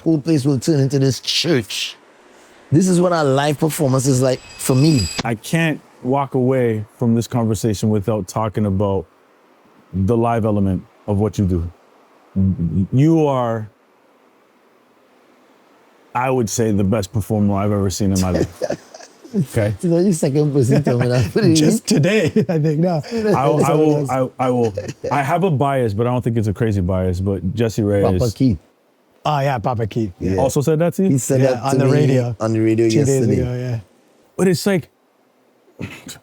whole place will turn into this church. This is what our live performance is like for me. I can't walk away from this conversation without talking about the live element of what you do. You are, I would say, the best performer I've ever seen in my life. Okay. You know, you second person tell me that. Just today, I think. No. I will. I have a bias, but I don't think it's a crazy bias. But Jesse Reyes. Papa Keith. Oh yeah, Papa Keith. Yeah. Also said that to you? He said that on to the me radio. On the radio 2 yesterday. days ago, yeah. But it's like,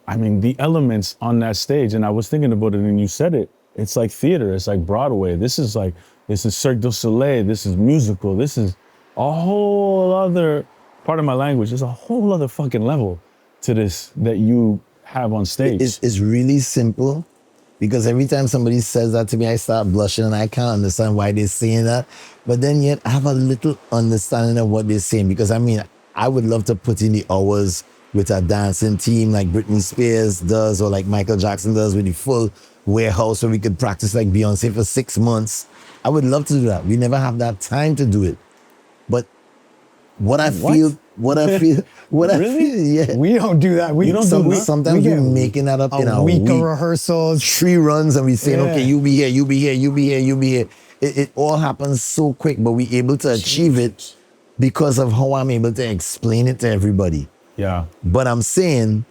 I mean, the elements on that stage, and I was thinking about it and you said it, it's like theater, it's like Broadway. This is Cirque du Soleil, this is musical, this is a whole other, part of my language, there's a whole other fucking level to this that you have on stage. It's really simple, because every time somebody says that to me, I start blushing and I can't understand why they're saying that. But then yet I have a little understanding of what they're saying, because I mean, I would love to put in the hours with a dancing team like Britney Spears does, or like Michael Jackson does, with the full warehouse where we could practice like Beyonce for 6 months. I would love to do that. We never have that time to do it. But what I feel, yeah. We don't do that. We don't do that. Sometimes we're making that up in a week of rehearsals, 3 runs, and we saying, okay, you be here, you be here, you be here, you be here. It all happens so quick, but we're able to achieve it because of how I'm able to explain it to everybody. Yeah. But I'm saying,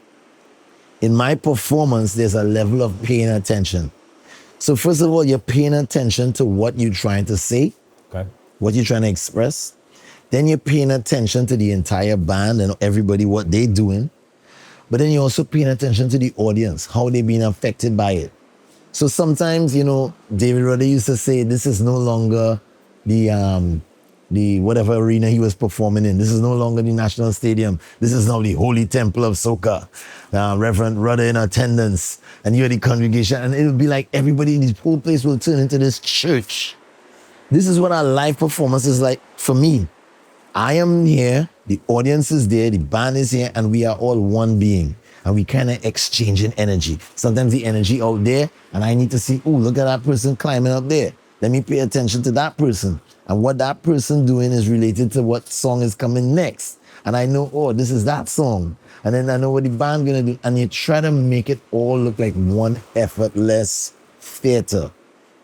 in my performance, there's a level of paying attention. So first of all, you're paying attention to what you're trying to say, Okay. what you're trying to express. Then you're paying attention to the entire band and everybody, what they're doing. But then you're also paying attention to the audience, how they're being affected by it. So sometimes, you know, David Rudder used to say, this is no longer the whatever arena he was performing in. This is no longer the National Stadium. This is now the Holy Temple of Soca. Reverend Rudder in attendance, and you're the congregation, and it'll be like everybody in this whole place will turn into this church. This is what our live performance is like for me. I am here, the audience is there, the band is here, and we are all one being. And we kind of exchanging energy. Sometimes the energy out there, and I need to see, oh, look at that person climbing up there. Let me pay attention to that person. And what that person doing is related to what song is coming next. And I know, oh, this is that song. And then I know what the band gonna do. And you try to make it all look like one effortless theater.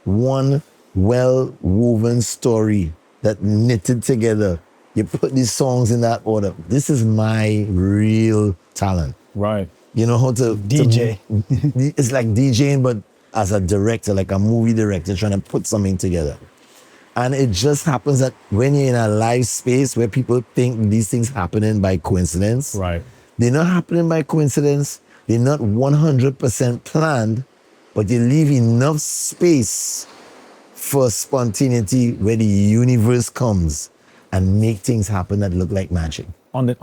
One well-woven story that knitted together. You put these songs in that order. This is my real talent. Right. You know how to... DJ. It's like DJing, but as a director, like a movie director, trying to put something together. And it just happens that when you're in a live space where people think these things happening by coincidence, Right. they're not happening by coincidence. They're not 100% planned, but you leave enough space for spontaneity where the universe comes and make things happen that look like magic. In the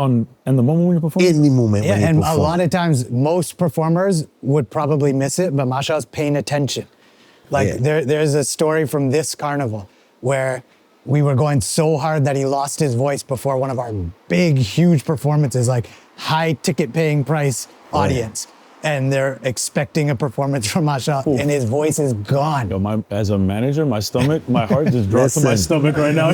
moment when you're performing? In the moment Yeah, when you and perform. a lot of times, most performers would probably miss it, but Machel's paying attention. Like there's a story from this carnival where we were going so hard that he lost his voice before one of our big, huge performances, like high ticket paying price audience. And they're expecting a performance from Machel, and his voice is gone. Yo, as a manager, my heart just dropped to my stomach right now.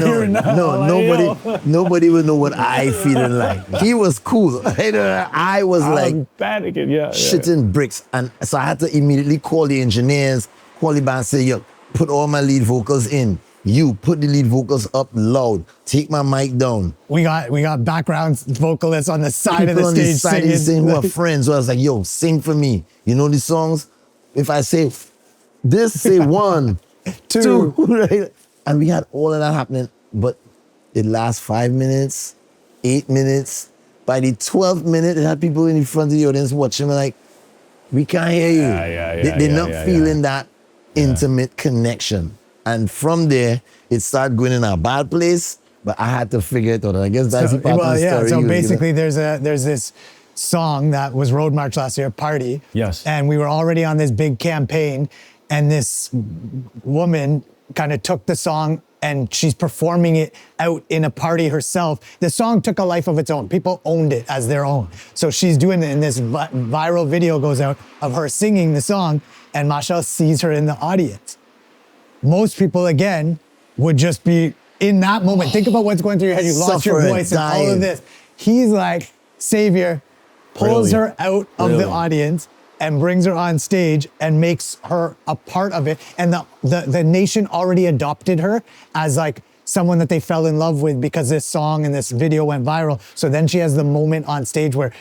Nobody will know what I feeling like. He was cool. I was like panicking, shitting bricks. And so I had to immediately call the engineers, call the band, say, yo, put all my lead vocals in. You put the lead vocals up loud. Take my mic down. We got background vocalists on the side People of the on stage the singing. who are friends. So I was like, yo, sing for me. You know the songs? If I say this, say 1, 2, right? And we had all of that happening, but it lasts 5 minutes, 8 minutes. By the 12th minute, it had people in the front of the audience watching me like, we can't hear you. They're not feeling that intimate connection. And from there, it started going in a bad place, but I had to figure it out. I guess that's the part of the story. So basically, there's this song that was Road March last year, Party. Yes. And we were already on this big campaign, and this woman kind of took the song and she's performing it out in a party herself. The song took a life of its own. People owned it as their own. So she's doing it, and this viral video goes out of her singing the song, and Machel sees her in the audience. Most people, again, would just be in that moment, think about what's going through your head. You lost your Suffering, voice and all dying. of this. He's like, savior, pulls her out of the audience and brings her on stage and makes her a part of it. And the nation already adopted her as like someone that they fell in love with because this song and this video went viral. So then she has the moment on stage where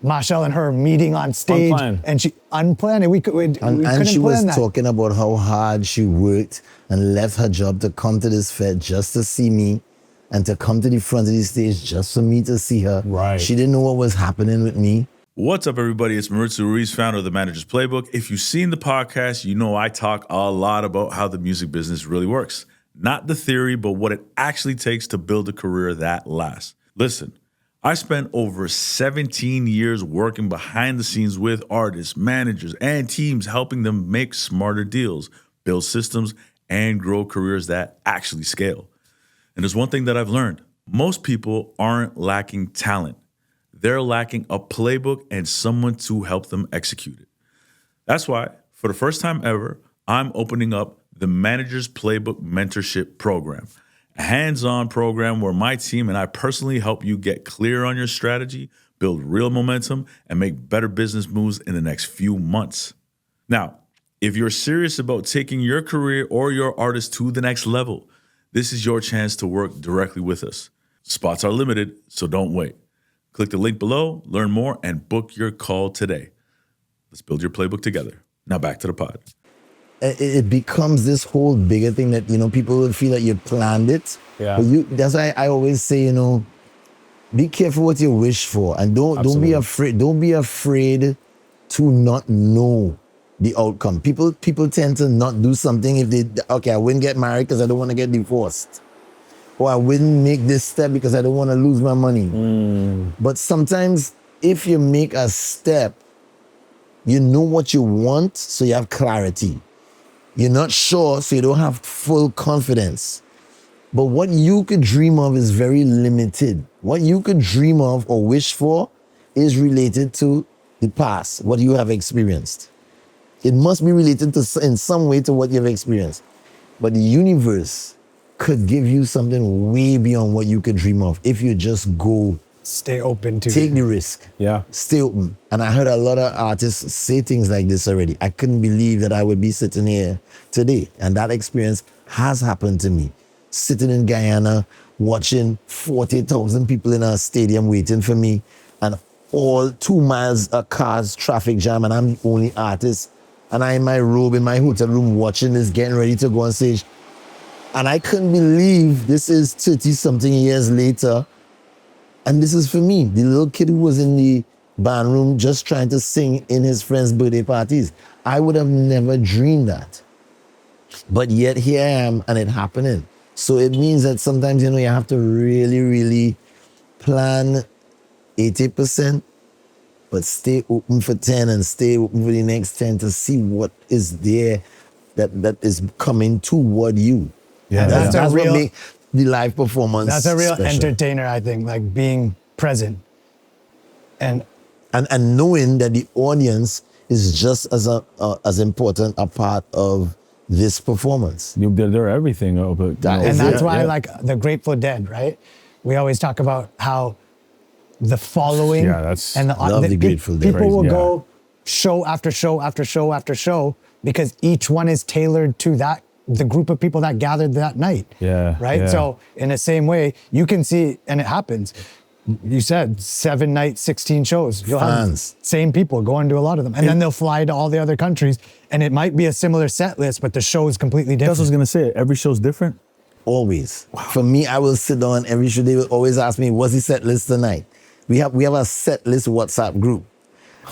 Machel and her are meeting on stage. Unplanned. And she unplanned it. We couldn't And she plan was that. talking about how hard she worked and left her job to come to this fed just to see me and to come to the front of the stage just for me to see her. Right. She didn't know what was happening with me. What's up, everybody? It's Mauricio Ruiz, founder of the Manager's Playbook. If you've seen the podcast, you know I talk a lot about how the music business really works. Not the theory, but what it actually takes to build a career that lasts. Listen, I spent over 17 years working behind the scenes with artists, managers, and teams, helping them make smarter deals, build systems, and grow careers that actually scale. And there's one thing that I've learned. Most people aren't lacking talent. They're lacking a playbook and someone to help them execute it. That's why, for the first time ever, I'm opening up the Manager's Playbook Mentorship Program, a hands-on program where my team and I personally help you get clear on your strategy, build real momentum, and make better business moves in the next few months. Now, if you're serious about taking your career or your artist to the next level, this is your chance to work directly with us. Spots are limited, so don't wait. Click the link below, learn more, and book your call today. Let's build your playbook together. Now back to the pod. It becomes this whole bigger thing that, people will feel like you planned it. Yeah. But that's why I always say, be careful what you wish for, and don't be afraid. Don't be afraid to not know the outcome. People tend to not do something if I wouldn't get married because I don't want to get divorced. Or I wouldn't make this step because I don't want to lose my money. But sometimes if you make a step, you know what you want, so you have clarity. You're not sure, so you don't have full confidence. But what you could dream of is very limited. What you could dream of or wish for is related to the past, what you have experienced. It must be related in some way to what you've experienced. But the universe could give you something way beyond what you could dream of if you just go. Stay open to Take the risk. Yeah. Stay open. And I heard a lot of artists say things like this already. I couldn't believe that I would be sitting here today. And that experience has happened to me. Sitting in Guyana, watching 40,000 people in a stadium waiting for me, and all 2 miles of cars, traffic jam, and I'm the only artist. And I'm in my robe in my hotel room watching this, getting ready to go on stage. And I couldn't believe this is 30-something years later. And this is for me, the little kid who was in the band room just trying to sing in his friends' birthday parties. I would have never dreamed that. But yet here I am, and it happening. So it means that sometimes, you have to really, really plan 80%, but stay open for 10 and stay open for the next 10 to see what is there that is coming toward you. Yeah, That's a what real- makes the live performance That's a real special. entertainer, I think, like being present. And And knowing that the audience is just as important a part of this performance. They're everything. But, and that's why, yeah. like the Grateful Dead, right? We always talk about how the following and Love the Grateful Dead. people will Yeah. go show after show after show after show because each one is tailored to the group of people that gathered that night. Yeah, Right. yeah. So in the same way, you can see, and it happens. You said 7 nights, 16 shows. You'll Fans. have same people going to a lot of them, and then they'll fly to all the other countries, and it might be a similar set list, but the show is completely different. That's what I was gonna say. Every show's different. Always. For me, I will sit down every show. They will always ask me, what's the set list tonight? We have a set list WhatsApp group.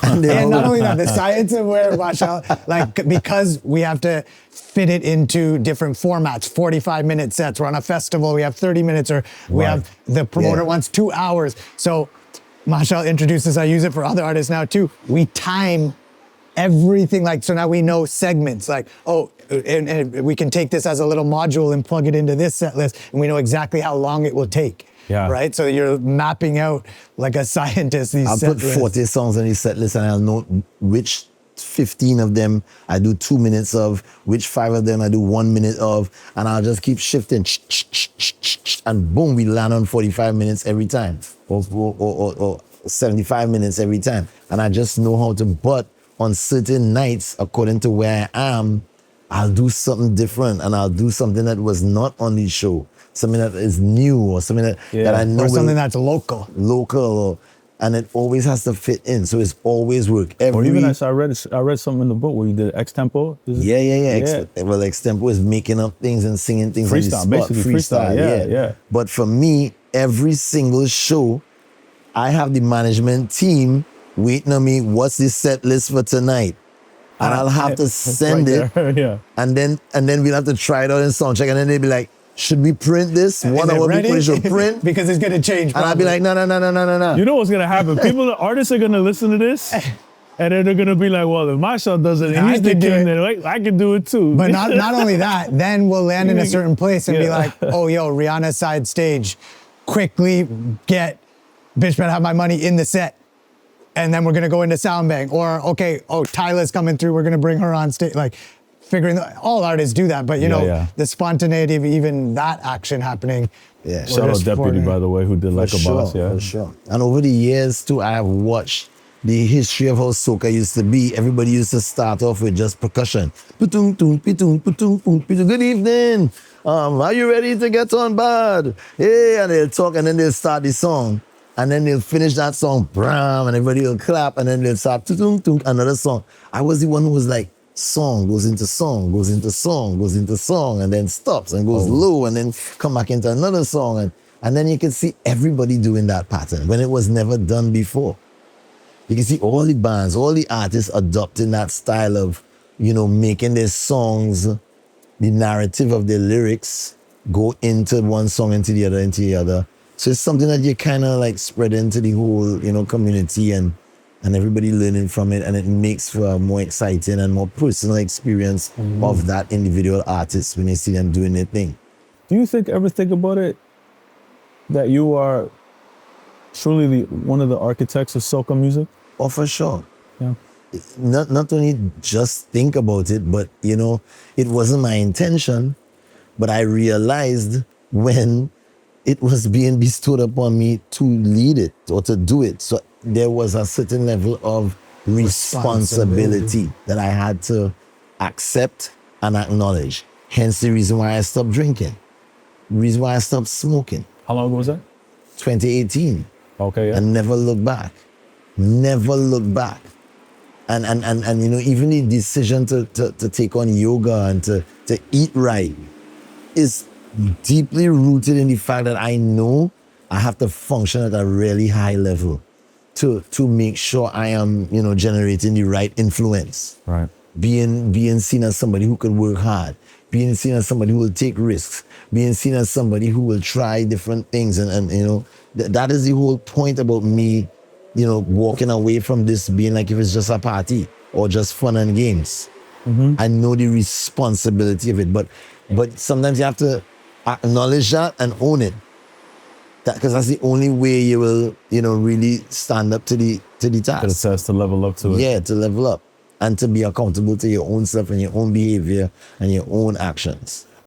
And And not only that, the science of where Machel, like, because we have to fit it into different formats, 45-minute sets. We're on a festival, we have 30 minutes, or we Right. have the promoter wants 2 hours. So Machel introduces, I use it for other artists now too. We time everything, like, so now we know segments, like, and we can take this as a little module and plug it into this set list, and we know exactly how long it will take. Yeah. Right? So you're mapping out like a scientist these I'll set put lists. 40 songs on the set list and I'll know which 15 of them I do 2 minutes of, which 5 of them I do 1 minute of, and I'll just keep shifting, and boom, we land on 45 minutes every time, or 75 minutes every time. And I just know how to, but on certain nights, according to where I am, I'll do something different, and I'll do something that was not on the show, something that is new, or something that I know or something that's local. And it always has to fit in. So it's always work. Or even as I read something in the book where you did extempo. Yeah. Well, extempo is making up things and singing things. Freestyle, basically freestyle. Yeah. But for me, every single show, I have the management team waiting on me. What's the set list for tonight? And I'll have to send it. Yeah. And then we'll have to try it out in soundcheck. And then they'll be like, should we print this? 1 hour before we should print? Because it's going to change. And I'll be like, no. You know what's going to happen? Artists are going to listen to this, and then they're going to be like, well, if Machel does it, and he's the king, then I can do it too. But not only that, then we'll land in a certain place and be like, oh, yo, Rihanna side stage. Quickly get Bitch Better Have My Money in the set. And then we're going to go into sound bang. Or, okay, Tyla's coming through. We're going to bring her on stage. Like, all artists do that, but the spontaneity of even that action happening. Yeah. Shout out Deputy, by the way, who did Like a Boss. Yeah, for sure. And over the years too, I have watched the history of how soca used to be. Everybody used to start off with just percussion. Good evening. Are you ready to get on board? Hey, and they'll talk, and then they'll start the song. And then they'll finish that song, bram, and everybody will clap, and then they'll start another song. I was the one who was like, song goes into song, goes into song, goes into song, and then stops and goes low, and then come back into another song. And then you can see everybody doing that pattern when it was never done before. You can see all the bands, all the artists adopting that style of, making their songs, the narrative of their lyrics go into one song, into the other. So it's something that you kind of like spread into the whole, community, and everybody learning from it, and it makes for a more exciting and more personal experience of that individual artist when you see them doing their thing. Do you ever think about it, that you are truly one of the architects of soca music? Oh, for sure. Yeah. Not only just think about it, but, it wasn't my intention, but I realized when it was being bestowed upon me to lead it or to do it. So there was a certain level of responsibility that I had to accept and acknowledge. Hence the reason why I stopped drinking. The reason why I stopped smoking. How long ago was that? 2018. Okay, yeah. And never look back. Never look back. And even the decision to take on yoga and to eat right is deeply rooted in the fact that I know I have to function at a really high level to make sure I am, generating the right influence. Right. Being seen as somebody who can work hard, being seen as somebody who will take risks, being seen as somebody who will try different things. And that is the whole point about me, walking away from this being like if it's just a party or just fun and games. I know the responsibility of it, but sometimes you have to acknowledge that and own it. Because that's the only way you will, really stand up to the task. To the test, to level up to it. Yeah, to level up and to be accountable to your own self and your own behavior and your own actions.